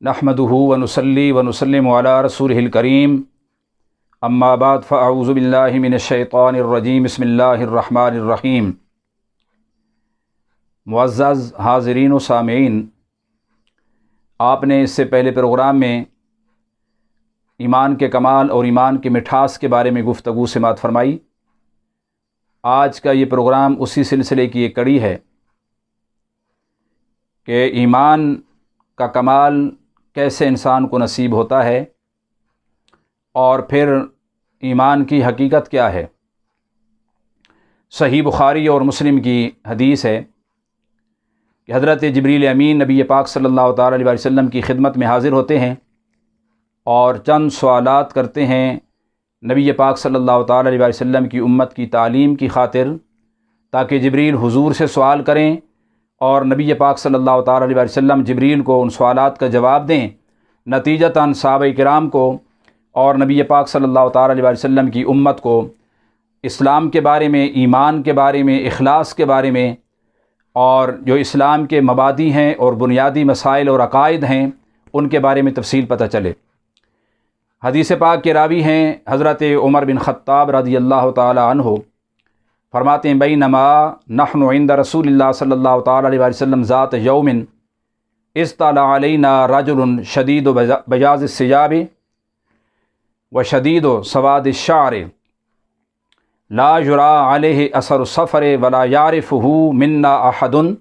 नहमदुहु व नुसल्ली व नुसल्लिमु अला रसूलिहिल करीम अम्मा बाद फ़अऊज़ु बिल्लाहि मिनश शैतानिर रजीम बिस्मिल्लाहिर रहमानिर रहीम। मुअज़्ज़ज़ हाज़रीन व सामीईन, आपने इससे पहले प्रोग्राम में ईमान के कमाल और ईमान की मिठास के बारे में गुफ्तगू समाअत फरमाई। आज का ये प्रोग्राम उसी सिलसिले की एक कड़ी है कि ईमान का कमाल कैसे इंसान को नसीब होता है और फिर ईमान की हकीकत क्या है। सही बुखारी और मुस्लिम की हदीस है कि हज़रत जिब्रील अमीन नबी पाक सल्लल्लाहु ताला अलैहि वसल्लम की खिदमत में हाज़िर होते हैं और चंद सवालात करते हैं नबी पाक सल्लल्लाहु ताला अलैहि वसल्लम की उम्मत की तालीम की खातिर, ताकि जिब्रील हुजूर से सवाल करें और नबी पाक सल्लल्लाहु ताला अलैहि वसल्लम जिब्रील को उन सवालात का जवाब दें। नतीजतन सहाबा किराम को और नबी पाक सल्लल्लाहु ताला अलैहि वसल्लम की उम्मत को इस्लाम के बारे में, ईमान के बारे में, इखलास के बारे में और जो इस्लाम के मबादी हैं और बुनियादी मसाइल और अकायद हैं उनके बारे में तफसील पता चले। हदीस पाक के रावी हैं हज़रत उमर बिन ख़त्ताब रज़ियल्लाहु ताला अन्हु, फरमाते हैं बैनमा नहनु इंद रसूलिल्लाह सल्लल्लाहु ताला अलैहि वसल्लम ज़ात यौमिन इस्तला अलैना रजुलुन शदीदु बयाज़ सियाब व शदीदु सवाद शार ला युरा अलैहि असर सफ़र वला यारिफुहु मिन्ना अहदुन।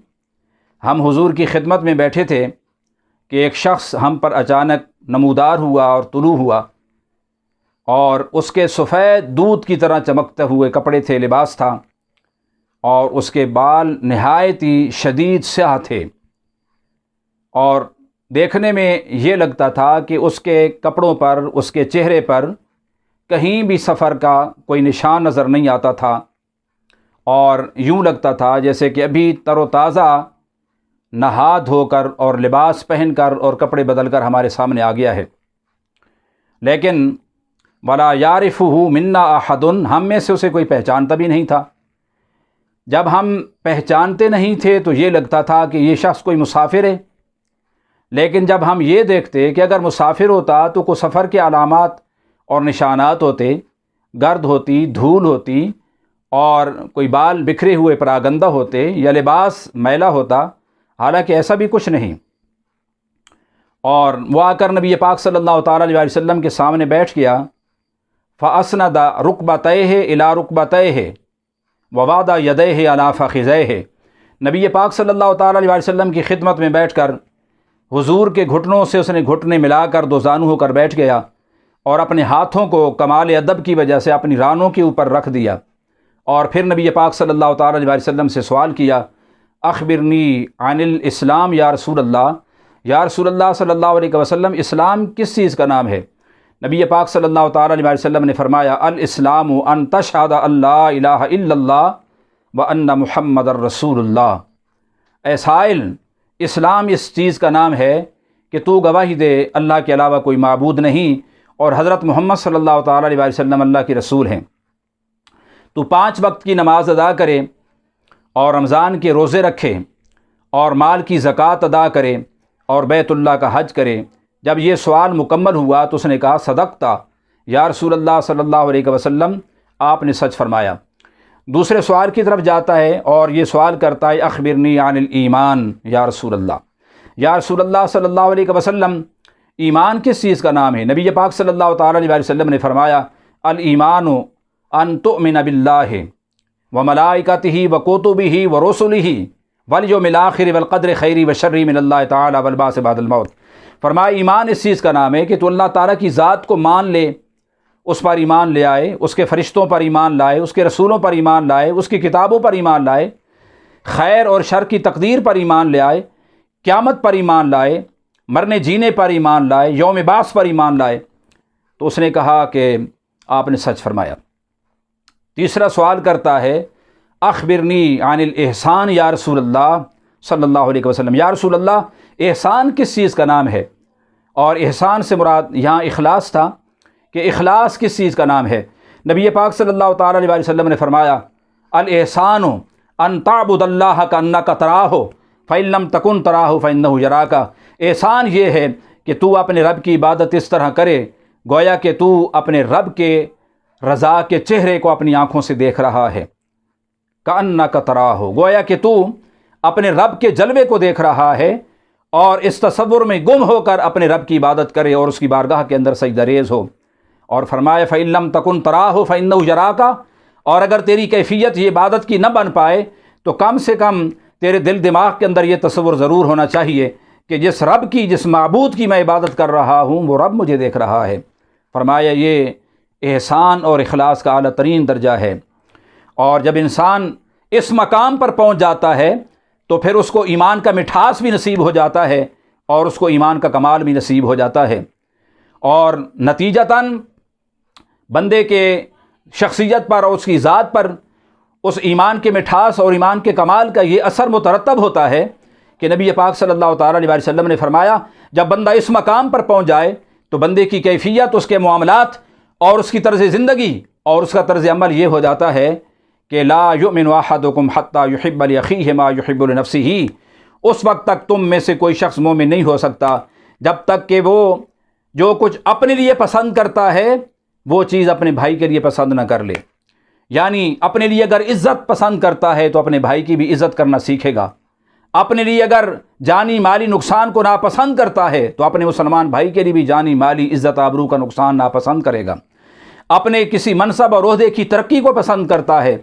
हम हुजूर की खिदमत में बैठे थे कि एक शख्स हम पर अचानक नमूदार हुआ और तुलू हुआ और उसके सफ़ेद दूध की तरह चमकते हुए कपड़े थे, लिबास था, और उसके बाल नहायत ही शदीद स्याह थे और देखने में ये लगता था कि उसके कपड़ों पर, उसके चेहरे पर कहीं भी सफ़र का कोई निशान नज़र नहीं आता था और यूँ लगता था जैसे कि अभी तरोताज़ा नहा धोकर और लिबास पहनकर और कपड़े बदलकर हमारे सामने आ गया है। लेकिन वला यारिफुहु मिन्ना अहदुन, हम में से उसे कोई पहचानता भी नहीं था। जब हम पहचानते नहीं थे तो ये लगता था कि ये शख्स कोई मुसाफिर है, लेकिन जब हम ये देखते कि अगर मुसाफिर होता तो कोई सफ़र के अलामात और निशानात होते, गर्द होती, धूल होती और कोई बाल बिखरे हुए परागंदा होते या लिबास मैला होता, हालांकि ऐसा भी कुछ नहीं। और वह आकर नबी पाक सल्लल्लाहु ताला अलैहि वसल्लम के सामने बैठ गया। फ़अस्नदा रुकबतैहि इला रुकबतैहि ववादा यदैहि अला फ़ख़िज़ैहि। नबी पाक सल्लल्लाहु ताला अलैहि वसल्लम की खिदमत में बैठकर हुजूर के घुटनों से उसने घुटने मिलाकर दो जानू होकर बैठ गया और अपने हाथों को कमाल अदब की वजह से अपनी रानों के ऊपर रख दिया और फिर नबी पाक सल्लल्लाहु ताला अलैहि वसल्लम से सवाल किया, अख़बिरनी अनिल इस्लाम या रसूल अल्लाह। या रसूल अल्लाह सल्लल्लाहु अलैहि वसल्लम, इस्लाम किस चीज़ का नाम है? नबी पाक सल्लल्लाहु ताला अलैहि वसल्लम ने फरमाया, अल इस्लामु अन तशहद अल्ला इलाहा इल्लल्लाह व अन्ना मुहम्मदर रसूलुल्लाह। ऐ साइल, इस्लाम इस चीज़ का नाम है कि तू गवाही दे अल्लाह के अलावा कोई माबूद नहीं और हज़रत मोहम्मद सल्लल्लाहु ताला अलैहि वसल्लम अल्लाह के रसूल हैं। तू 5 वक्त की नमाज अदा करे और रमज़ान के रोज़े रखे और माल की ज़कात अदा करे और बैतुल्लाह का हज करे। जब ये सवाल मुकम्मल हुआ तो उसने कहा, सदक़ता या रसूल अल्लाह सल्लल्लाहु अलैहि वसल्लम, आपने सच फरमाया। दूसरे सवाल की तरफ जाता है और ये सवाल करता है, अख़बिरनी अनिल ईमान या रसूल अल्लाह। या रसूल अल्लाह सल्लल्लाहु अलैहि वसल्लम, ईमान किस चीज़ का नाम है? नबी पाक सल्लल्लाहु ताला अलैहि वसल्लम ने फरमाया, अल ईमानु अन तुमिन बिल्लाहि व मलाइकतिही व कुतुबिही व रुसुलिही वल यौमिल आखिर वल क़द्र खैरी व शर्री मिनल्लाहि ताला वल बास बादल मौत। फरमाया, ईमान इस चीज़ का नाम है कि तू अल्लाह ताला की ज़ात को मान ले, उस पर ईमान ले आए, उसके फ़रिश्तों पर ईमान लाए, उसके रसूलों पर ईमान लाए, उसकी किताबों पर ईमान लाए, खैर और शर की तकदीर पर ईमान ले आए, क़यामत पर ईमान लाए, मरने जीने पर ईमान लाए, यौम बास पर ईमान लाए। तो उसने कहा कि आपने सच फरमाया। तीसरा सवाल करता है, अख़बिरनी अनिल एहसान या रसूल अल्लाह सल्लल्लाहु अलैहि वसल्लम। या रसूल अल्लाह, एहसान किस चीज़ का नाम है? और एहसान से मुराद यहाँ इखलास था कि इखलास किस चीज़ का नाम है? नबी पाक सल्लल्लाहु ताला अलैहि वसल्लम ने फरमाया, अल एहसानु अन ताबुदल्लाह कन्नका तराहु फ़इन लम तकुन तराहु फ़इन्नहु यराका। एहसान ये है کہ تو اپنے رب کی عبادت اس طرح کرے گویا کہ تو اپنے رب کے رضا کے چہرے کو اپنی آنکھوں سے دیکھ رہا ہے، کأنک تراہ، گویا کہ تو اپنے رب کے جلوے کو دیکھ رہا ہے، اور اس تصور میں گم ہو کر اپنے رب کی عبادت کرے اور اس کی بارگاہ کے اندر سجدہ ریز ہو۔ اور فرمایا فَإِن لَمْ تَكُنْ تَرَاهُ فَإِنَّهُ يَرَاكَ، اور اگر تیری کیفیت یہ عبادت کی نہ بن پائے تو کم سے کم تیرے دل دماغ کے اندر یہ تصور ضرور ہونا چاہیے کہ جس رب کی، جس معبود کی میں عبادت کر رہا ہوں وہ رب مجھے دیکھ رہا ہے۔ فرمایا یہ احسان اور اخلاص کا اعلیٰ ترین درجہ ہے، اور جب انسان اس مقام پر پہنچ جاتا ہے تو پھر اس کو ایمان کا مٹھاس بھی نصیب ہو جاتا ہے اور اس کو ایمان کا کمال بھی نصیب ہو جاتا ہے، اور نتیجتاً بندے کے شخصیت پر اور اس کی ذات پر اس ایمان کے مٹھاس اور ایمان کے کمال کا یہ اثر مترتب ہوتا ہے کہ نبی پاک صلی اللہ تعالیٰ علیہ وسلم نے فرمایا جب بندہ اس مقام پر پہنچ جائے تو بندے کی کیفیت، اس کے معاملات اور اس کی طرز زندگی اور اس کا طرز عمل یہ ہو جاتا ہے کہ لا یؤمن احدکم حتی یحب لاخیہ ما یحب لنفسہ، اس وقت تک تم میں سے کوئی شخص مومن نہیں ہو سکتا جب تک کہ وہ جو کچھ اپنے لیے پسند کرتا ہے وہ چیز اپنے بھائی کے لیے پسند نہ کر لے۔ یعنی اپنے لیے اگر عزت پسند کرتا ہے تو اپنے بھائی کی بھی عزت کرنا سیکھے گا، اپنے لیے اگر جانی مالی نقصان کو ناپسند کرتا ہے تو اپنے مسلمان بھائی کے لیے بھی جانی مالی عزت آبرو کا نقصان ناپسند کرے گا، اپنے کسی منصب اور عہدے کی ترقی کو پسند کرتا ہے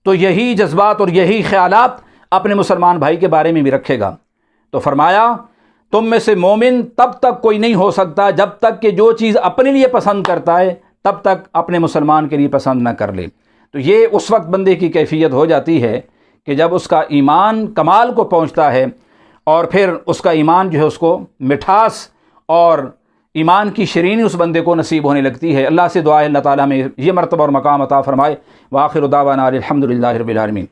تو یہی جذبات اور یہی خیالات اپنے مسلمان بھائی کے بارے میں بھی رکھے گا۔ تو فرمایا تم میں سے مومن تب تک کوئی نہیں ہو سکتا جب تک کہ جو چیز اپنے لیے پسند کرتا ہے تب تک اپنے مسلمان کے لیے پسند نہ کر لے۔ تو یہ اس وقت بندے کی کیفیت ہو جاتی ہے کہ جب اس کا ایمان کمال کو پہنچتا ہے اور پھر اس کا ایمان جو ہے اس کو مٹھاس اور ایمان کی شیرینی اس بندے کو نصیب ہونے لگتی ہے۔ اللہ سے دعا ہے اللہ تعالیٰ میں یہ مرتبہ اور مقام عطا فرمائے۔ وآخر دعوانا الحمد للہ رب العالمین۔